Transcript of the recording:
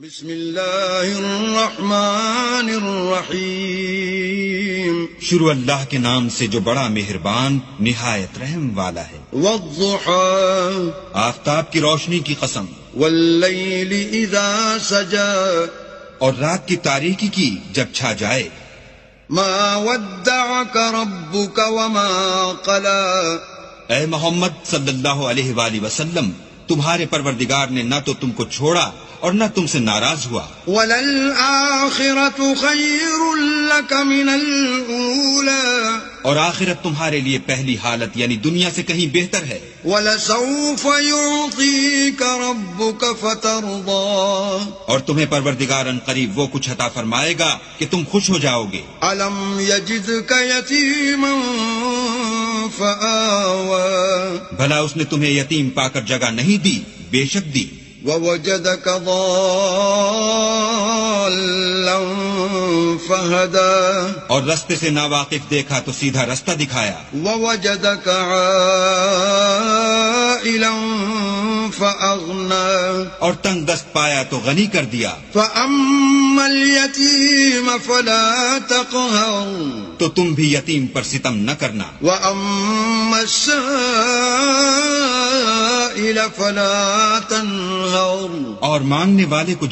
بسم اللہ الرحمن الرحیم شروع اللہ کے نام سے جو بڑا مہربان نہایت رحم والا ہے۔ والضحى آفتاب کی روشنی کی قسم، واللیل اذا سجا اور رات کی تاریکی کی جب چھا جائے۔ ما ودعك ربك وما قلى اے محمد صلی اللہ علیہ وآلہ وسلم، تمہارے پروردگار نے نہ تو تم کو چھوڑا اور نہ تم سے ناراض ہوا۔ وللآخرة خیر لك من الأولى اور آخرت تمہارے لیے پہلی حالت یعنی دنیا سے کہیں بہتر ہے۔ ولسوف يعطيك ربك فترضى اور تمہیں پروردگار ان قریب وہ کچھ عطا فرمائے گا کہ تم خوش ہو جاؤ گے۔ ألم يجدك يتيما فآوى بھلا اس نے تمہیں یتیم پا کر جگہ نہیں دی؟ بے شک دی۔ ووجدك ضالا فهدى اور رستے سے ناواقف دیکھا تو سیدھا رستہ دکھایا۔ ووجدك عائلا فأغنى اور تنگ دست پایا تو غنی کر دیا۔ فأما اليتيم فلا تقهر تو تم بھی یتیم پر ستم نہ کرنا، وأما السائل فلا تنهر اور مانگنے والے کو